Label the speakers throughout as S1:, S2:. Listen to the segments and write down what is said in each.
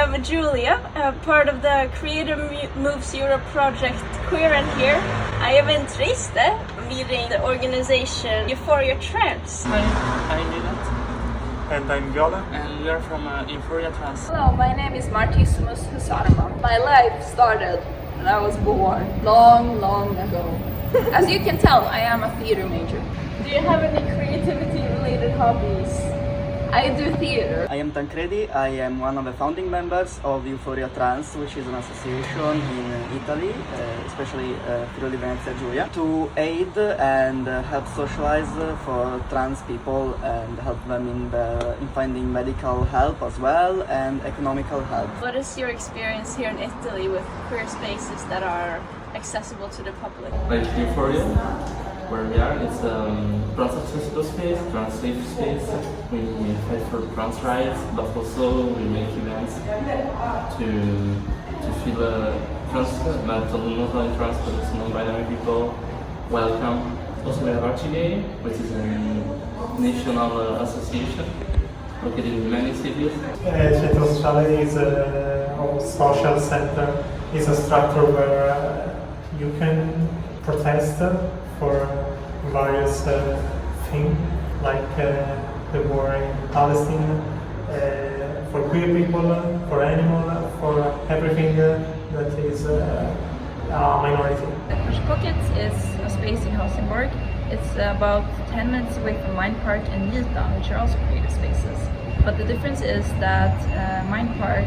S1: am Julia, part of the Creative Moves Europe project Q&H here. I am in Trieste, meeting the organization Euphoria Trans.
S2: Hi, I'm Nilad.
S3: And I'm Viola.
S2: And we are from Euphoria Trans.
S4: Hello, my name is Martissimus Husanova. My life started when I was born, long ago. As you can tell, I am a theater major.
S1: Do you have any creativity-related hobbies?
S4: I do theater.
S5: I am Tancredi. I am one of the founding members of Euphoria Trans, which is an association in Italy, especially Friuli Venezia Giulia, to aid and help socialize for trans people and help them in finding medical help as well and economical help.
S1: What is your experience here in Italy with queer spaces that are accessible to the public?
S2: Like Euphoria, where we are, it's a trans accessible space, trans safe space. We fight for trans rights, but also we make events to feel trans, but not only trans, but also non-binary people welcome. Also we have Archigay, which is a national association located in many cities.
S3: Centro Sociale is a social center. It's a structure where you can protest for various things, like the war in Palestine, for queer people, for animals, for everything that is a minority.
S4: The Push Pocket is a space in Helsingborg. It's about 10 minutes away from Mind Park and Nita, which are also creative spaces. But the difference is that Mind Park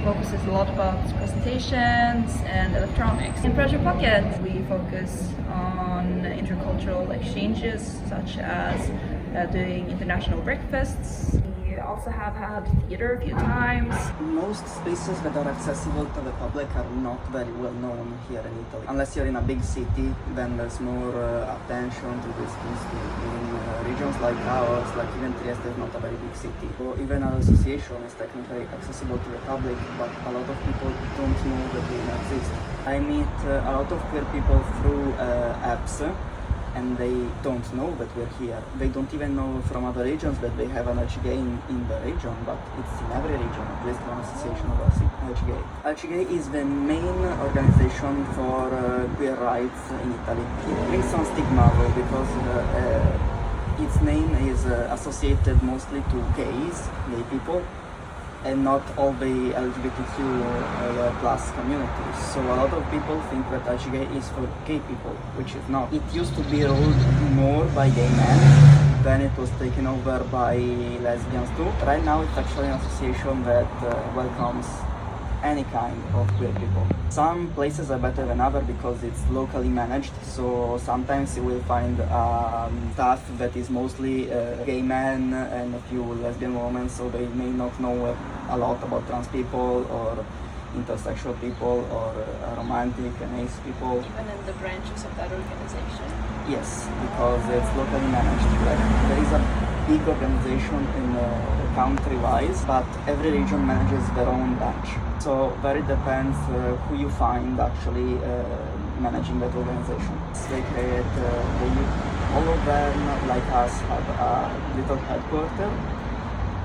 S4: focuses a lot about presentations and electronics. In Project Pocket, we focus on intercultural exchanges, such as doing international breakfasts. We also have had theater a few times.
S5: Most spaces that are accessible to the public are not very well known here in Italy. Unless you're in a big city, then there's more attention to these things. In regions like ours, like even Trieste is not a very big city. So even our association is technically accessible to the public, but a lot of people don't know that they exist. I meet a lot of queer people through apps, and they don't know that we're here. They don't even know from other regions that they have an Archigay in the region, but it's in every region, at least one association of Archigay. Archigay is the main organization for queer rights in Italy. It brings some stigma though, because its name is associated mostly to gay people, and not all the LGBTQ plus communities. So a lot of people think that Archigay is for gay people, which is not. It used to be ruled more by gay men, then it was taken over by lesbians too. Right now it's actually an association that welcomes any kind of queer people. Some places are better than others because it's locally managed, so sometimes you will find staff that is mostly gay men and a few lesbian women, so they may not know a lot about trans people or intersexual people or romantic and ace people.
S1: Even in the branches of that organization?
S5: Yes, because it's locally managed. Like, there is a big organization in country-wise, but every region manages their own branch. So very depends who you find actually managing that organization. They create, all of them, like us, have a little headquarters,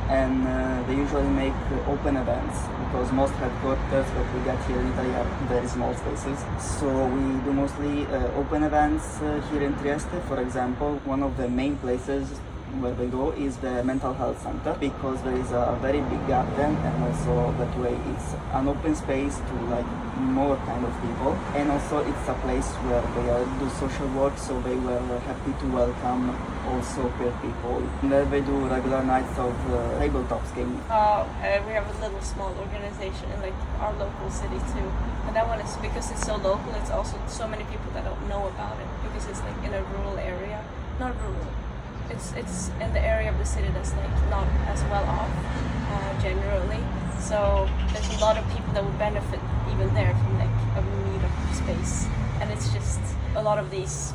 S5: and they usually make open events, because most headquarters that we get here in Italy are very small spaces. So we do mostly open events here in Trieste. For example, one of the main places where we go is the mental health center, because there is a very big garden, and also that way it's an open space to like more kind of people, and also it's a place where they do social work, so they were happy to welcome also queer people. And there they do regular nights of tabletops gaming.
S1: We have a little small organization in like our local city too, and that one is, because it's so local, it's also so many people that don't know about it, because it's like in a rural area. Not rural, it's in the area of the city that's like not as well off generally. So there's a lot of people that would benefit even there from like a meetup space, and it's just a lot of these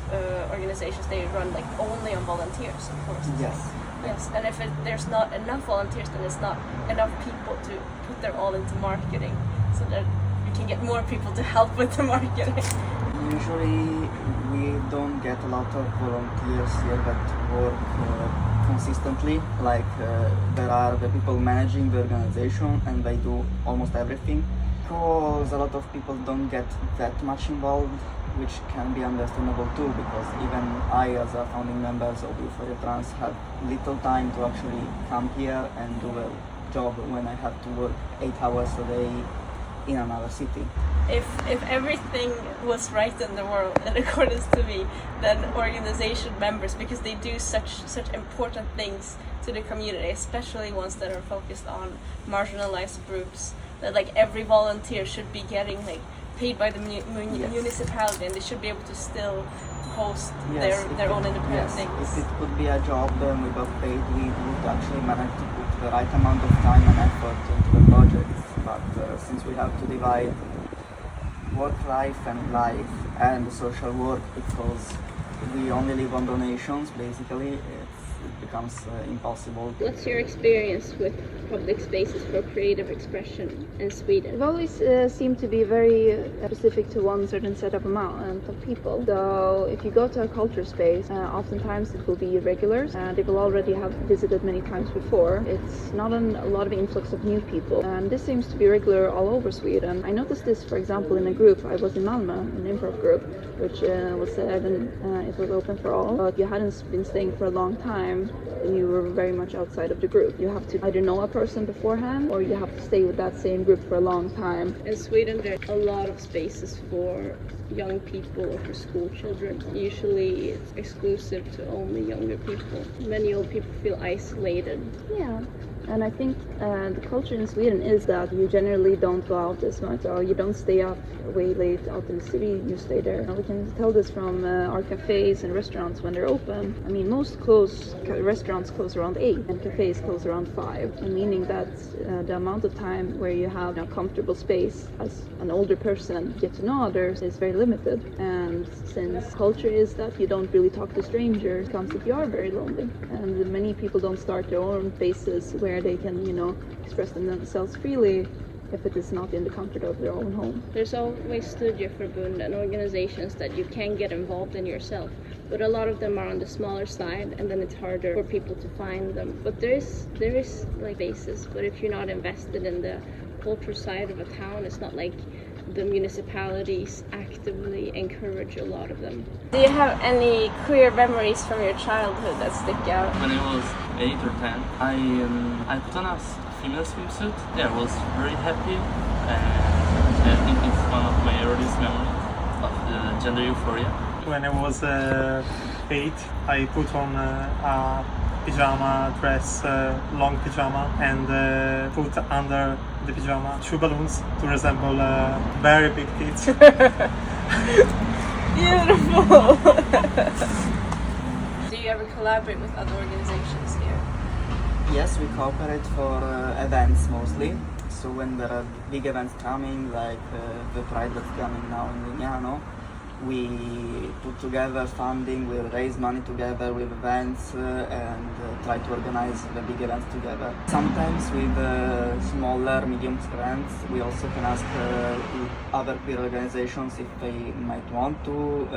S1: organizations, they run like only on volunteers, of course.
S5: Yes.
S1: Yes, and if there's not enough volunteers, then it's not enough people to put their all into marketing, so that you can get more people to help with the marketing?
S5: Usually we don't get a lot of volunteers here that work consistently. Like there are the people managing the organization and they do almost everything. Because a lot of people don't get that much involved, which can be understandable too, because even I, as a founding member of Euphoria Trans, have little time to actually come here and do a job when I have to work 8 hours a day in another city.
S1: If everything was right in the world, in accordance to me, then organization members, because they do such important things to the community, especially ones that are focused on marginalized groups, that like every volunteer should be getting like paid by the municipality, and they should be able to still host their own independent things.
S5: If it could be a job we got paid, we would actually manage to put the right amount of time and effort into the projects. But since we have to divide work life and social work, because we only live on donations, basically, it becomes impossible.
S6: What's your experience with public spaces for creative expression in Sweden?
S4: It always seemed to be very specific to one certain set of amount of people. So if you go to a culture space, oftentimes it will be regulars. They will already have visited many times before. It's not a lot of influx of new people. And this seems to be regular all over Sweden. I noticed this, for example, in a group. I was in Malmö, an improv group, which it was open for all. But you hadn't been staying for a long time, and you were very much outside of the group. You have to either know a person beforehand, or you have to stay with that same group for a long time.
S6: In Sweden, there are a lot of spaces for young people or for school children. Usually it's exclusive to only younger people. Many old people feel isolated.
S4: Yeah. And I think the culture in Sweden is that you generally don't go out as much, or you don't stay up way late out in the city, you stay there. We can tell this from our cafes and restaurants when they're open. I mean, most restaurants close around 8 and cafes close around 5, and meaning that the amount of time where you have a comfortable space as an older person get to know others is very limited. And since culture is that you don't really talk to strangers, it comes that you are very lonely. And many people don't start their own spaces where they can, express themselves freely if it is not in the comfort of their own home.
S6: There's always studieförbund and organizations that you can get involved in yourself, but a lot of them are on the smaller side, and then it's harder for people to find them. But there is like basis, but if you're not invested in the culture side of a town, it's not like the municipalities actively encourage a lot of them.
S1: Do you have any queer memories from your childhood that stick out?
S2: When I was 8 or 10, I put on a female swimsuit. Yeah, I was very happy, and I think it's one of my earliest memories of the gender euphoria.
S3: When I was 8, I put on a pyjama dress, long pyjama, and put under the pyjama 2 balloons to resemble very big tits.
S1: Beautiful! Do you ever collaborate with other organizations here?
S5: Yes, we cooperate for events mostly. So when there are big events coming, like the Pride that's coming now in Lignano, we put together funding, we raise money together with events and try to organize the big events together. Sometimes with smaller, medium grants, we also can ask other queer organizations if they might want to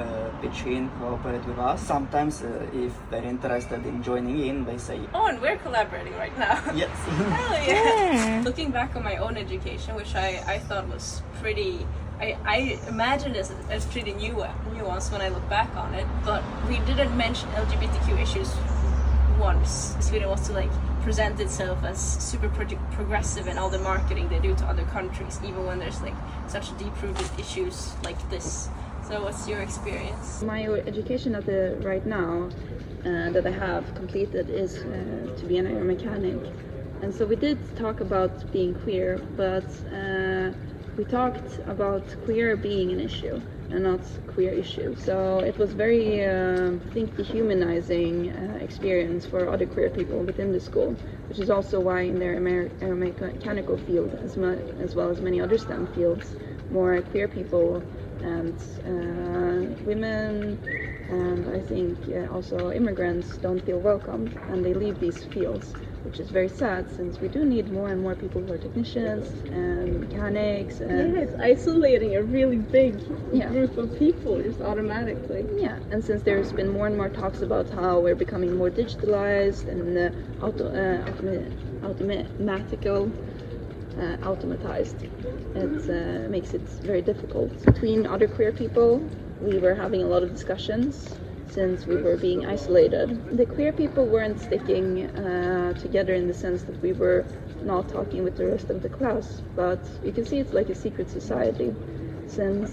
S5: pitch in, cooperate with us. Sometimes if they're interested in joining in, they say,
S1: Oh, and we're collaborating right now.
S5: yes.
S1: Hell yeah! Looking back on my own education, which I thought was pretty... I imagine it as pretty nuanced when I look back on it, but we didn't mention LGBTQ issues once. Sweden wants to present itself as super progressive in all the marketing they do to other countries, even when there's such deep-rooted issues like this. So what's your experience?
S4: My education right now that I have completed is to be an air mechanic. And so we did talk about being queer, but we talked about queer being an issue and not queer issue. So it was very, I think, dehumanizing experience for other queer people within the school, which is also why in their mechanical field, as well as many other STEM fields, more queer people and women and I think also immigrants don't feel welcomed, and they leave these fields, which is very sad since we do need more and more people who are technicians and mechanics. And
S6: Yeah, it's isolating a really big
S4: Yeah.
S6: group of people just automatically.
S4: yeah, and since there's been more and more talks about how we're becoming more digitalized and automatized, it makes it very difficult. Between other queer people, we were having a lot of discussions since we were being isolated. The queer people weren't sticking together in the sense that we were not talking with the rest of the class, but you can see it's like a secret society since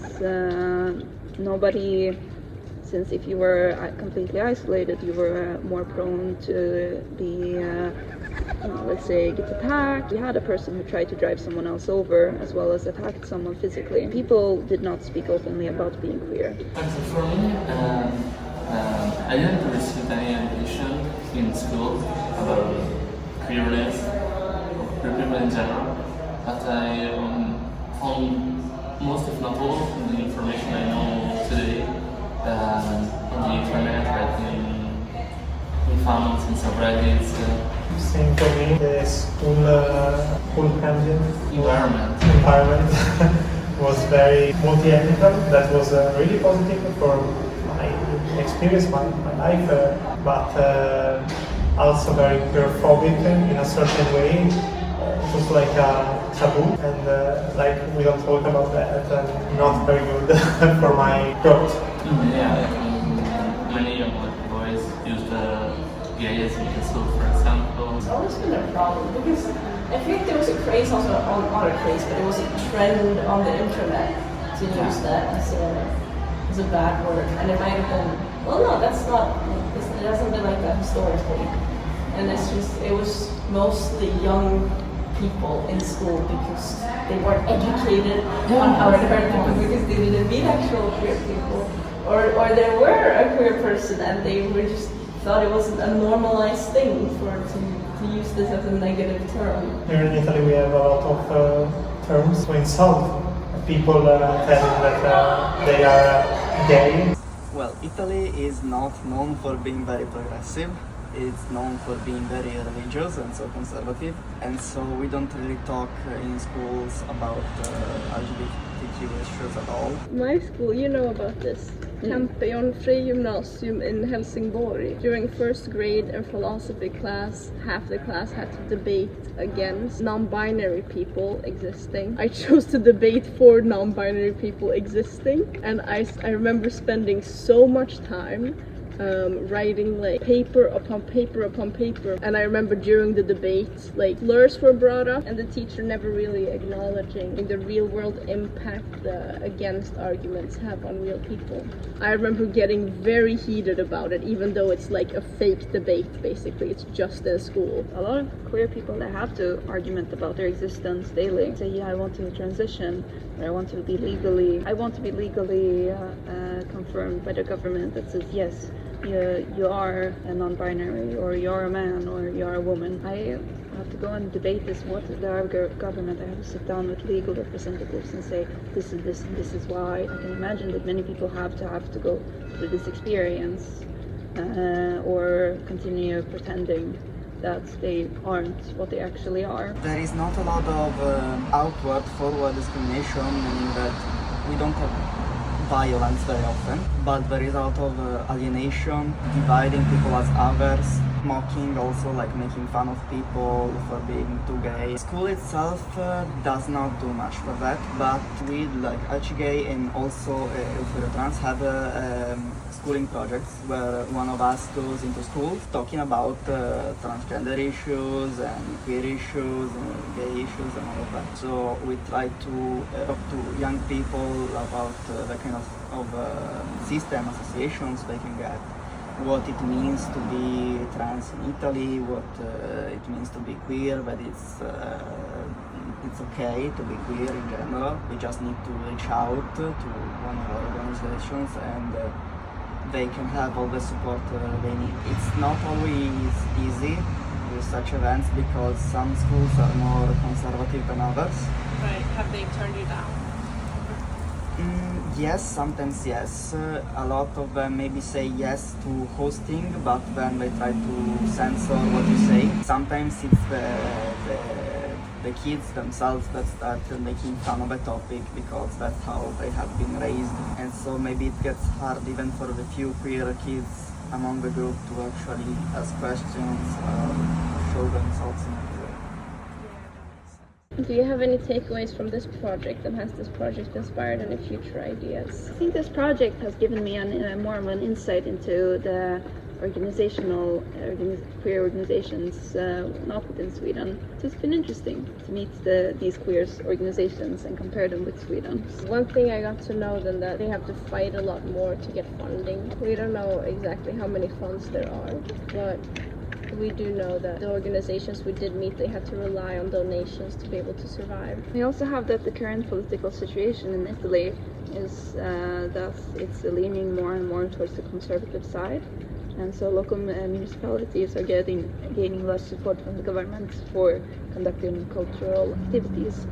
S4: since if you were completely isolated, you were more prone to be, let's say, get attacked. We had a person who tried to drive someone else over as well as attacked someone physically. People did not speak openly about being queer.
S2: For me, I didn't receive any education in school about queerness or queer people in general, but I found most, if not all, the information I know today on the internet, like in forums and subreddits.
S3: Same for me. The school
S2: Environment.
S3: environment was very multi-ethnical. That was really positive for my experience, my life, but also very queerphobic in a certain way. It was like a taboo, and like we don't talk about that, and not very good for my growth.
S2: Yeah, many young boys use the gays in the school, for example.
S7: It's always been a problem because I think there was a craze also not a craze, but it was a trend on the internet to use that as a bad word, and it might have been. Well, no, that's not. It hasn't been like that historically, and it was mostly young people in school because they weren't educated on how to hurt people because they didn't meet actual queer people, or they were a queer person and they were just thought it was a normalized thing to use this as a negative term.
S3: Here in Italy we have a lot of terms to insult people telling that they are gay.
S5: Well, Italy is not known for being very progressive. It's known for being very religious and so conservative, and so we don't really talk in schools about LGBTQ issues at all.
S6: My school, you know about this. Campion Free Gymnasium in Helsingborg. During first grade and philosophy class, half the class had to debate against non-binary people existing. I chose to debate for non-binary people existing, and I remember spending so much time writing like paper upon paper upon paper, and I remember during the debate like slurs were brought up and the teacher never really acknowledging the real world impact the against arguments have on real people. I remember getting very heated about it, even though it's like a fake debate. Basically it's just in school.
S4: A lot of queer people that have to argument about their existence daily say, yeah, I want to transition, or I want to be legally confirmed by the government that says yes, you are a non-binary, or you're a man, or you're a woman. I have to go and debate this with the government. I have to sit down with legal representatives and say this is this and this is why. I can imagine that many people have to go through this experience or continue pretending that they aren't what they actually are.
S5: There is not a lot of outward forward discrimination, meaning that we don't have violence very often, but there is a lot of alienation, dividing people as others, mocking, also like making fun of people for being too gay. School itself does not do much for that, but we like HGay and also Trans have schooling projects where one of us goes into schools talking about transgender issues and queer issues and gay issues and all of that. So we try to talk to young people about the kind of system associations they can get, what it means to be trans in Italy, what it means to be queer, but it's okay to be queer in general. We just need to reach out to one of our organizations and they can have all the support they need. It's not always easy with such events because some schools are more conservative than others.
S1: Right. Have they turned you down?
S5: Yes, sometimes yes. A lot of them maybe say yes to hosting, but then they try to censor what you say. Sometimes it's the kids themselves that start making fun of a topic because that's how they have been raised. And so maybe it gets hard even for the few queer kids among the group to actually ask questions or show themselves in a way.
S6: Do you have any takeaways from this project, and has this project inspired any future ideas?
S4: I think this project has given me more of an insight into the queer organizations not within Sweden. So it's been interesting to meet these queer organizations and compare them with Sweden.
S6: One thing I got to know then that they have to fight a lot more to get funding. We don't know exactly how many funds there are, but we do know that the organizations we did meet, they had to rely on donations to be able to survive.
S4: We also have that the current political situation in Italy is that it's leaning more and more towards the conservative side. And so local municipalities are gaining less support from the government for conducting cultural activities.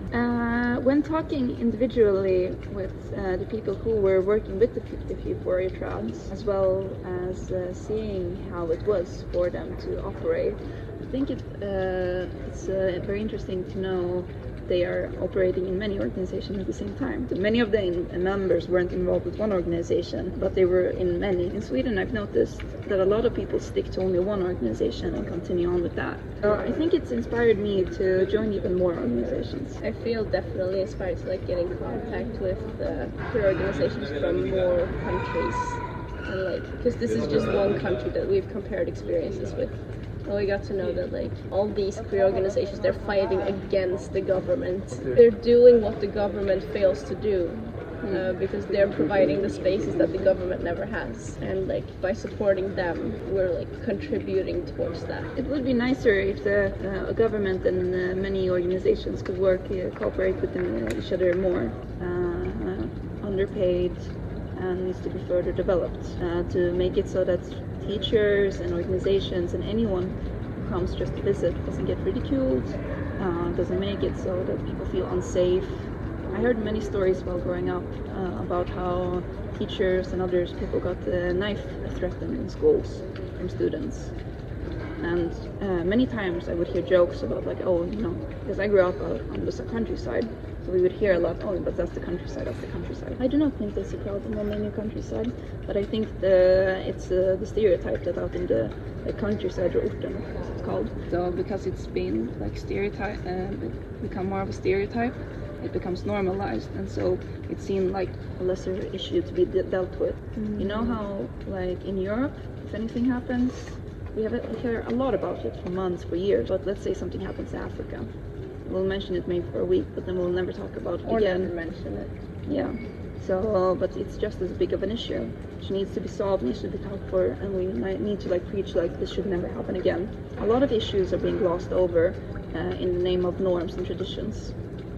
S4: When talking individually with the people who were working with the 54 trans, as well as seeing how it was for them to operate, I think it's very interesting to know they are operating in many organizations at the same time. Many of the members weren't involved with one organization, but they were in many. In Sweden, I've noticed that a lot of people stick to only one organization and continue on with that. So I think it's inspired me to join even more organizations.
S6: I feel definitely inspired to get in contact with queer organizations from more countries, and because this is just one country that we've compared experiences with. And we got to know that all these queer organizations, they're fighting against the government. They're doing what the government fails to do. Because they're providing the spaces that the government never has, and by supporting them, we're contributing towards that.
S4: It would be nicer if the government and many organizations could cooperate with each other more. Underpaid and needs to be further developed to make it so that teachers and organizations and anyone who comes just to visit doesn't get ridiculed, doesn't make it so that people feel unsafe. I heard many stories while growing up about how teachers and people got knife threatened in schools from students. And many times I would hear jokes about because I grew up on the countryside, so we would hear a lot, but that's the countryside. I do not think there's a problem on the countryside, but I think it's the stereotype that out in the countryside, or orten, as it's called. So because it's been become more of a stereotype, it becomes normalized, and so it seemed like a lesser issue to be dealt with. Mm-hmm. You know how, in Europe, if anything happens, we hear a lot about it for months, for years. But let's say something happens in Africa, we'll mention it maybe for a week, but then we'll never talk about it again.
S6: Or never mention it.
S4: Yeah. So, but it's just as big of an issue, which needs to be solved, needs to be talked for, and we need to preach this should never happen again. A lot of issues are being glossed over in the name of norms and traditions.